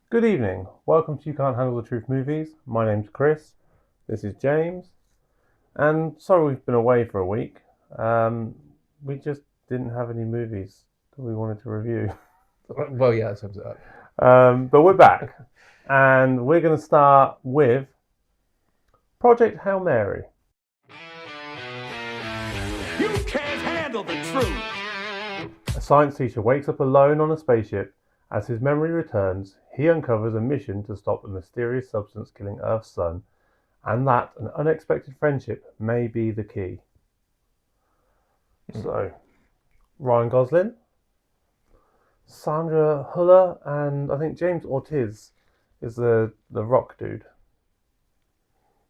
Good evening. Welcome to You Can't Handle the Truth Movies. My name's Chris. This is James. And sorry we've been away for a week. We just didn't have any movies that we wanted to review. Well, yeah, that sums it up. But we're back. And we're going to start with Project Hail Mary. You can't handle the truth. A science teacher wakes up alone on a spaceship. As his memory returns, he uncovers a mission to stop a mysterious substance killing Earth's sun, and that an unexpected friendship may be the key. So, Ryan Gosling, Sandra Hüller, and I think James Ortiz is the rock dude.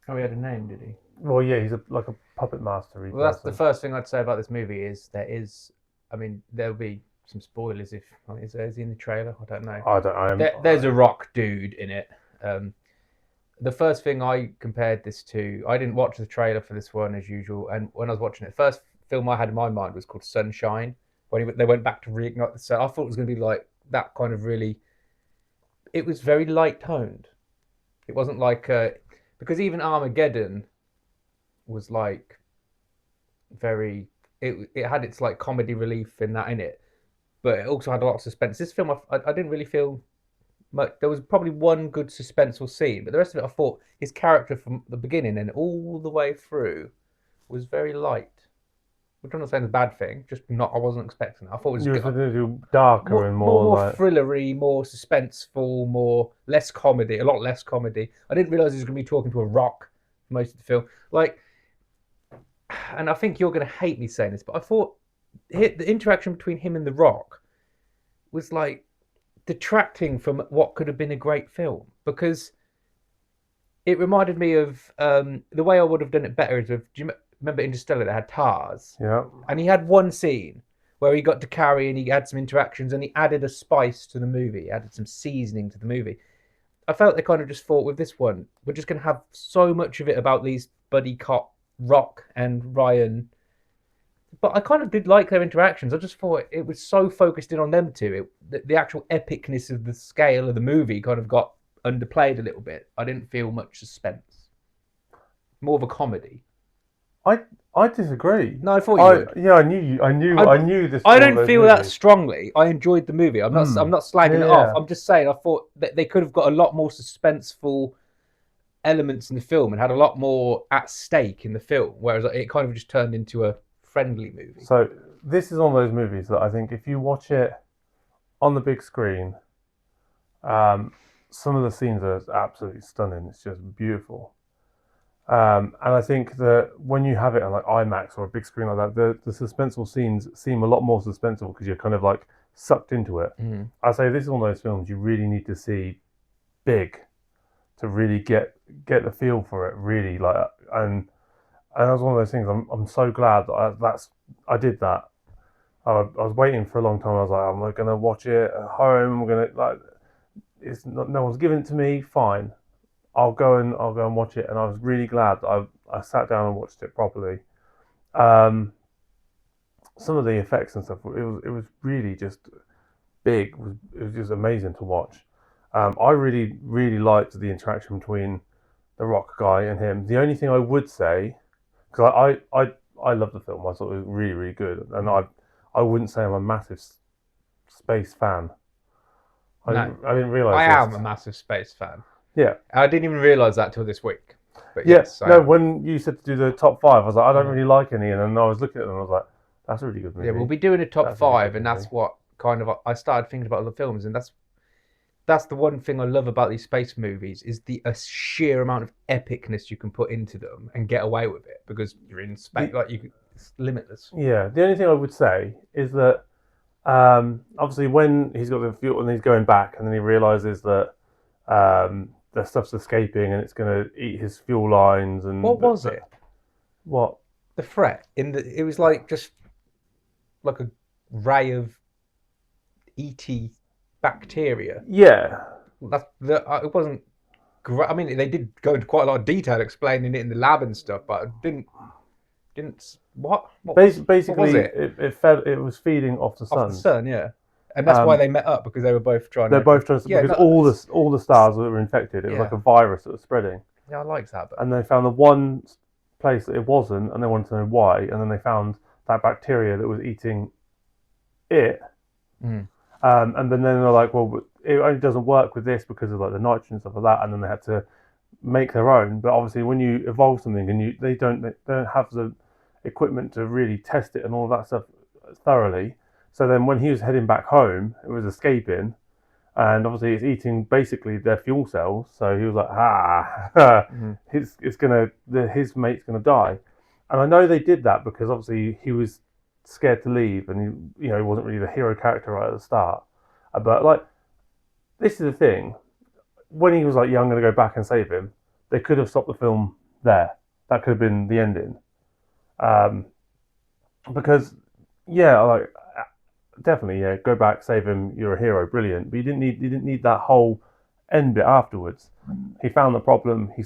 Oh, he had a name, did he? Well, yeah, he's like a puppet master. Well, that's the first thing I'd say about this movie is there'll be some spoilers if, is he in the trailer? I don't know. There's a rock dude in it. The first thing I compared this to, I didn't watch the trailer for this one as usual, and when I was watching it, the first film I had in my mind was called Sunshine, when they went back to reignite the sun. I thought it was going to be like that kind of really, it was very light toned. It wasn't like, because even Armageddon was like it had its like comedy relief in it, but it also had a lot of suspense. This film, I didn't really feel much. There was probably one good suspenseful scene, but the rest of it, I thought his character from the beginning and all the way through was very light. Which I'm not saying is a bad thing, just not. I wasn't expecting it. I thought it was You were supposed to do darker and more like thrillery, more suspenseful, less comedy, a lot less comedy. I didn't realize he was going to be talking to a rock for most of the film. Like, and I think you're going to hate me saying this, but I thought the interaction between him and the rock was like detracting from what could have been a great film, because it reminded me of the way I would have done it better is with, do you remember Interstellar that had TARS? yeah. And he had one scene where he got to carry and he had some interactions and he added a spice to the movie, he added some seasoning to the movie. I felt they kind of just thought with this one, we're just going to have so much of it about these buddy cop Rock and Ryan. But I kind of did like their interactions. I just thought it was so focused in on them two. The actual epicness of the scale of the movie kind of got underplayed a little bit. I didn't feel much suspense. More of a comedy. I disagree. No, I thought you would. Yeah, I knew this. I don't feel that strongly. I enjoyed the movie. I'm not slagging it off. I'm just saying I thought that they could have got a lot more suspenseful elements in the film and had a lot more at stake in the film, whereas it kind of just turned into a friendly movie. So this is one of those movies that I think if you watch it on the big screen, some of the scenes are absolutely stunning. It's just beautiful. And I think that when you have it on like IMAX or a big screen like that, the suspenseful scenes seem a lot more suspenseful because you're kind of like sucked into it. I say this is one of those films you really need to see big to really get the feel for it. Really like and that's one of those things. I'm so glad that I did that. I was waiting for a long time. I was like, am I going to watch it at home? I'm going to like, it's not, no one's giving it to me. Fine, I'll go and watch it. And I was really glad that I sat down and watched it properly. Some of the effects and stuff, it was really just big. It was just amazing to watch. I really liked the interaction between the rock guy and him. The only thing I would say, because I love the film, I thought it was really good, and I wouldn't say I'm a massive space fan. I didn't realize. I am a massive space fan. Yeah, I didn't even realize that till this week. But yes, no. When you said to do the top five, I was like, I don't really like any, and then I was looking at them, and I was like, that's a really good movie. Yeah, we'll be doing a top five, and that's what kind of I started thinking about the films, and that's the one thing I love about these space movies is the sheer amount of epicness you can put into them and get away with it because you're in space, it's limitless. Yeah, the only thing I would say is that obviously when he's got the fuel and he's going back, and then he realizes that the stuff's escaping and it's going to eat his fuel lines. And what was it? What the threat in it was like just like a ray of ET bacteria. Yeah, it wasn't great. I mean, they did go into quite a lot of detail explaining it in the lab and stuff, but it didn't. What? Basically, what was it? It fed. It was feeding off the sun. Off the sun, yeah. and that's why they met up, because they were both trying. They're both trying to, because all the stars that were infected. It was like a virus that was spreading. Yeah, I like that. But... And they found the one place that it wasn't, and they wanted to know why. And then they found that bacteria that was eating it. And then they're like, well, it only doesn't work with this because of like the nitrogen and stuff like that. And then they had to make their own. But obviously, when you evolve something and they don't have the equipment to really test it and all that stuff thoroughly. So then when he was heading back home, it was escaping, and obviously it's eating basically their fuel cells. So he was like, his mate's gonna die. And I know they did that because obviously he was scared to leave, and he wasn't really the hero character right at the start. But like, this is the thing, when he was like, yeah, I'm gonna go back and save him, they could have stopped the film there. That could have been the ending. Because definitely, go back, save him, you're a hero, brilliant. But you didn't need that whole end bit afterwards. He found the problem, he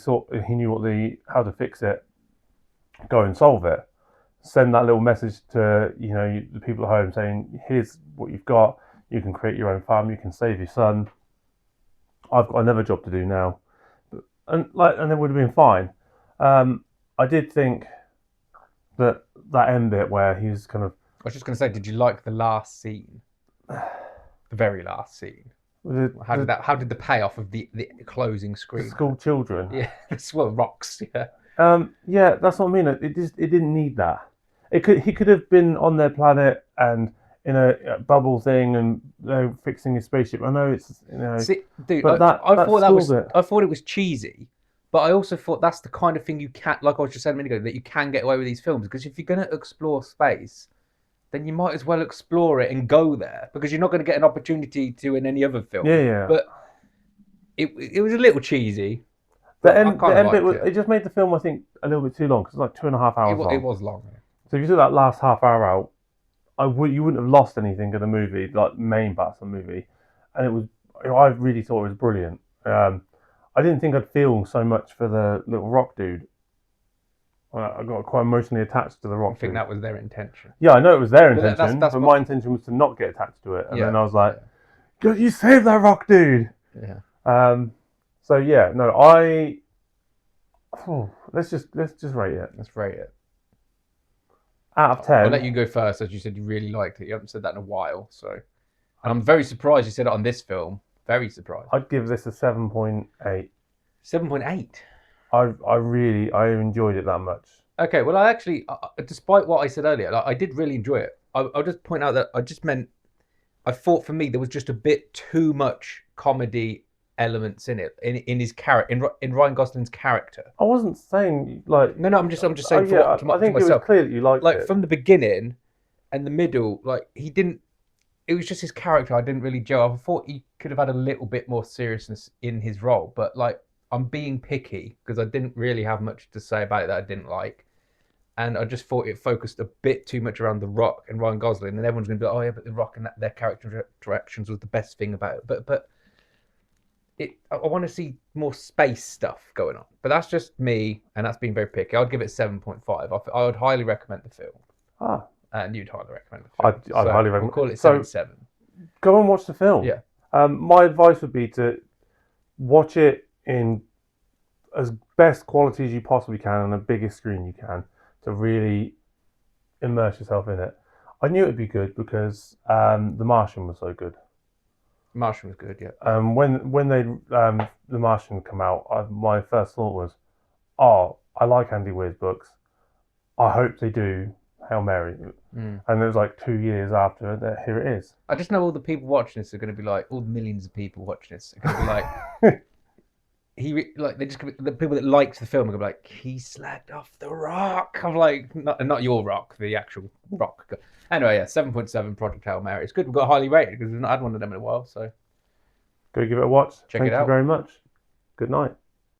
knew how to fix it, go and solve it. Send that little message to the people at home saying, here's what you've got, you can create your own farm, you can save your son. I've got another job to do now. And it would have been fine. I did think that end bit where he's kind of... I was just going to say, did you like the last scene? The very last scene. How did the payoff of the closing screen? The school children. Yeah, well, rocks. Yeah. Yeah, that's what I mean. It didn't need that. He could have been on their planet and in a bubble thing and fixing his spaceship. I know it's See, dude, but I thought it was cheesy. But I also thought that's the kind of thing you can't, like I was just saying a minute ago, that you can get away with these films. Because if you're going to explore space, then you might as well explore it and go there. Because you're not going to get an opportunity to in any other film. Yeah. But it was a little cheesy. The end bit, it just made the film, I think, a little bit too long. Because it's like 2.5 hours long. It was long. Yeah. So if you took that last half hour out, you wouldn't have lost anything in the movie, like main parts of the movie. And I really thought it was brilliant. I didn't think I'd feel so much for the little rock dude. I got quite emotionally attached to the rock dude. I think that was their intention. Yeah, I know it was their intention, but my intention was to not get attached to it. And then I was like, God, you saved that rock dude! Yeah. So yeah, no, let's just rate it. Let's rate it. Out of 10. I'll let you go first, as you said you really liked it. You haven't said that in a while, so. And I'm very surprised you said it on this film. Very surprised. I'd give this a 7.8. 7.8? I enjoyed it that much. Okay, well, I actually, despite what I said earlier, I did really enjoy it. I'll just point out that I thought for me there was just a bit too much comedy elements in it, in his character, in Ryan Gosling's character. I wasn't saying like... No, I'm just saying to myself. I think it was clear that you liked it. Like from the beginning and the middle, like it was just his character I didn't really gel. I thought he could have had a little bit more seriousness in his role, but like I'm being picky because I didn't really have much to say about it that I didn't like, and I just thought it focused a bit too much around The Rock and Ryan Gosling, and everyone's going to be like, oh yeah, but The Rock and their character interactions was the best thing about it. But I want to see more space stuff going on. But that's just me, and that's being very picky. I'd give it 7.5. I would highly recommend the film. And you'd highly recommend the film. I'd highly recommend. We'll call it 7.7. Go and watch the film. Yeah. My advice would be to watch it in as best quality as you possibly can on the biggest screen you can to really immerse yourself in it. I knew it'd be good because The Martian was so good. Martian was good, yeah. When The Martian come out, my first thought was, I like Andy Weir's books. I hope they do Hail Mary. And it was like 2 years after that, here it is. I just know all the people watching this are going to be like, all the millions of people watching this are going to be like, the people that liked the film are going to be like, he slagged off The Rock. I'm like, not your Rock, the actual Rock. Anyway, yeah, 7.7 Project Hail Mary. It's good we've got highly rated because we've not had one of them in a while, so. Go give it a watch. Check it out. Thank you very much. Good night.